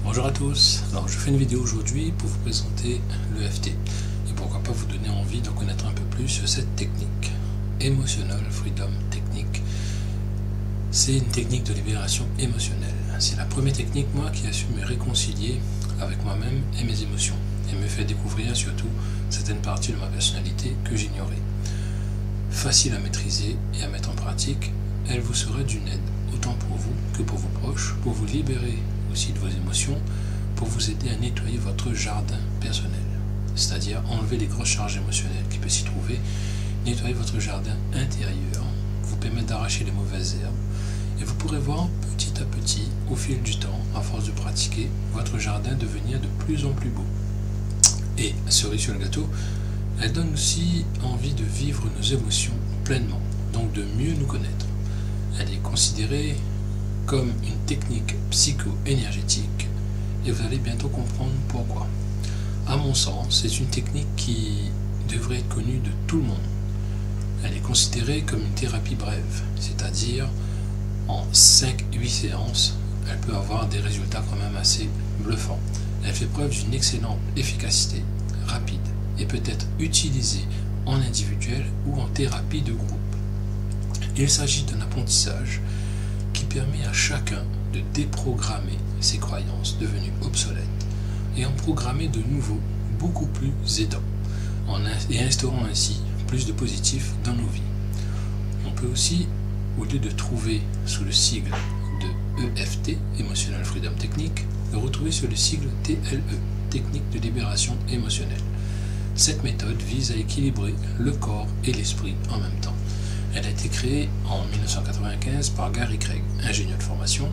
Bonjour à tous, alors je fais une vidéo aujourd'hui pour vous présenter l'EFT et pourquoi pas vous donner envie d'en connaître un peu plus sur cette technique. Emotional Freedom Technique, c'est une technique de libération émotionnelle. C'est la première technique moi qui a su me réconcilier avec moi-même et mes émotions et me fait découvrir surtout certaines parties de ma personnalité que j'ignorais. Facile à maîtriser et à mettre en pratique, elle vous sera d'une aide autant pour vous que pour vos proches, pour vous libérer aussi de vos émotions, pour vous aider à nettoyer votre jardin personnel, c'est-à-dire enlever les grosses charges émotionnelles qui peuvent s'y trouver, nettoyer votre jardin intérieur, vous permettre d'arracher les mauvaises herbes, et vous pourrez voir petit à petit, au fil du temps, à force de pratiquer, votre jardin devenir de plus en plus beau. Et cerise sur le gâteau, elle donne aussi envie de vivre nos émotions pleinement, donc de mieux nous connaître. Elle est considérée comme une technique psycho-énergétique et vous allez bientôt comprendre pourquoi. À mon sens, c'est une technique qui devrait être connue de tout le monde. Elle est considérée comme une thérapie brève, c'est-à-dire en 5-8 séances, elle peut avoir des résultats quand même assez bluffants. Elle fait preuve d'une excellente efficacité, rapide et peut être utilisée en individuel ou en thérapie de groupe. Il s'agit d'un apprentissage qui permet à chacun de déprogrammer ses croyances devenues obsolètes et en programmer de nouveaux beaucoup plus aidants et instaurant ainsi plus de positif dans nos vies. On peut aussi, au lieu de trouver sous le sigle de EFT, Emotional Freedom Technique, le retrouver sur le sigle TLE, Technique de libération émotionnelle. Cette méthode vise à équilibrer le corps et l'esprit en même temps. Elle a été créée en 1995 par Gary Craig, ingénieur de formation.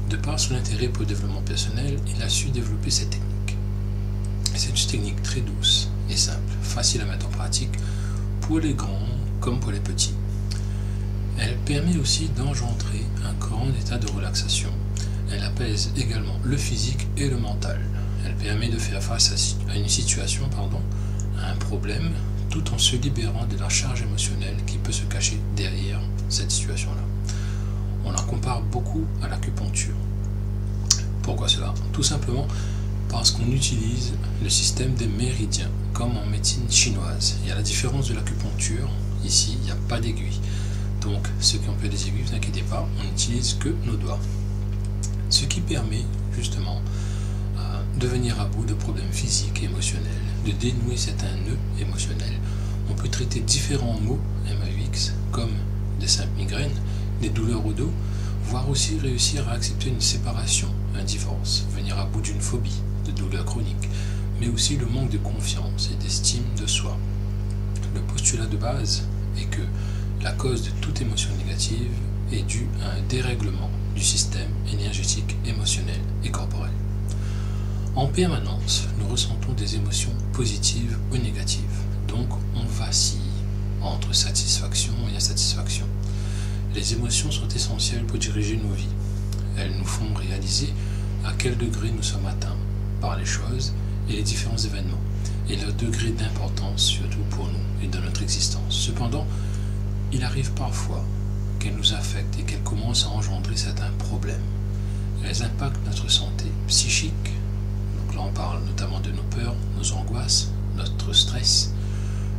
De par son intérêt pour le développement personnel, il a su développer cette technique. C'est une technique très douce et simple, facile à mettre en pratique pour les grands comme pour les petits. Elle permet aussi d'engendrer un grand état de relaxation. Elle apaise également le physique et le mental. Elle permet de faire face à une situation, à un problème, tout en se libérant de la charge émotionnelle qui peut se cacher derrière cette situation-là. On la compare beaucoup à l'acupuncture. Pourquoi cela? Tout simplement parce qu'on utilise le système des méridiens, comme en médecine chinoise. Il y a la différence de l'acupuncture, ici il n'y a pas d'aiguille. Donc ceux qui ont fait des aiguilles, ne vous inquiétez pas, on n'utilise que nos doigts. Ce qui permet justement de venir à bout de problèmes physiques et émotionnels, de dénouer certains nœuds émotionnels. On peut traiter différents maux MAUX comme des simples migraines, des douleurs au dos, voire aussi réussir à accepter une séparation, un divorce, venir à bout d'une phobie, de douleurs chroniques, mais aussi le manque de confiance et d'estime de soi. Le postulat de base est que la cause de toute émotion négative est due à un dérèglement du système énergétique, émotionnel et corporel. En permanence, nous ressentons des émotions positives ou négatives, donc on vacille entre satisfaction et insatisfaction. Les émotions sont essentielles pour diriger nos vies. Elles nous font réaliser à quel degré nous sommes atteints par les choses et les différents événements, et leur degré d'importance surtout pour nous et dans notre existence. Cependant, il arrive parfois qu'elles nous affectent et qu'elles commencent à engendrer certains problèmes. Elles impactent notre santé psychique. Donc là on parle notamment de nos peurs, nos angoisses, notre stress,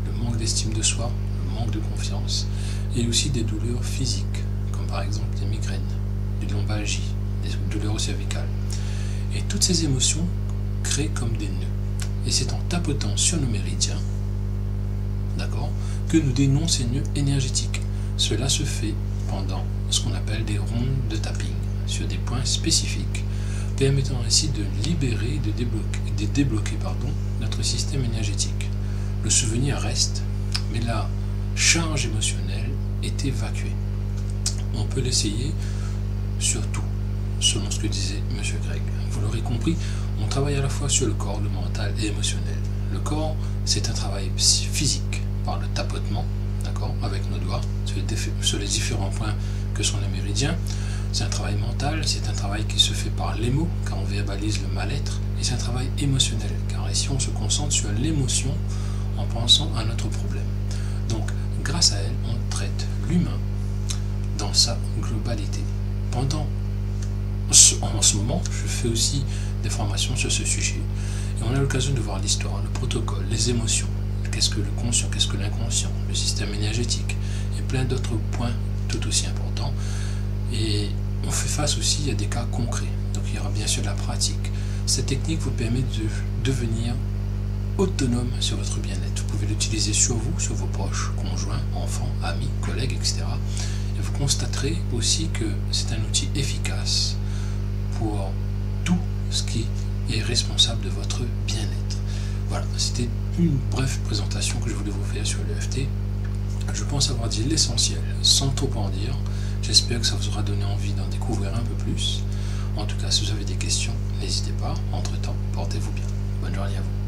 le manque d'estime de soi, le manque de confiance, et aussi des douleurs physiques, comme par exemple des migraines, des lombalgies, des douleurs cervicales. Et toutes ces émotions créent comme des nœuds. Et c'est en tapotant sur nos méridiens, d'accord, que nous dénouons ces nœuds énergétiques. Cela se fait pendant ce qu'on appelle des rondes de tapping, sur des points spécifiques, permettant ainsi de libérer et de débloquer notre système énergétique. Le souvenir reste, mais la charge émotionnelle est évacuée. On peut l'essayer sur tout, selon ce que disait M. Craig. Vous l'aurez compris, on travaille à la fois sur le corps, le mental et émotionnel. Le corps, c'est un travail physique, par le tapotement, d'accord, avec nos doigts, sur les différents points que sont les méridiens. C'est un travail mental, c'est un travail qui se fait par les mots, car on verbalise le mal-être, et c'est un travail émotionnel, car ici on se concentre sur l'émotion en pensant à notre problème. Donc, grâce à elle, on traite l'humain dans sa globalité. En ce moment, je fais aussi des formations sur ce sujet. Et on a l'occasion de voir l'histoire, le protocole, les émotions, qu'est-ce que le conscient, qu'est-ce que l'inconscient, le système énergétique, et plein d'autres points tout aussi importants. Et on fait face aussi à des cas concrets, donc il y aura bien sûr la pratique. Cette technique vous permet de devenir autonome sur votre bien-être. Vous pouvez l'utiliser sur vous, sur vos proches, conjoints, enfants, amis, collègues, etc. Et vous constaterez aussi que c'est un outil efficace pour tout ce qui est responsable de votre bien-être. Voilà, c'était une brève présentation que je voulais vous faire sur l'EFT. Je pense avoir dit l'essentiel sans trop en dire. J'espère que ça vous aura donné envie d'en découvrir un peu plus. En tout cas, si vous avez des questions, n'hésitez pas. Entre-temps, portez-vous bien. Bonne journée à vous.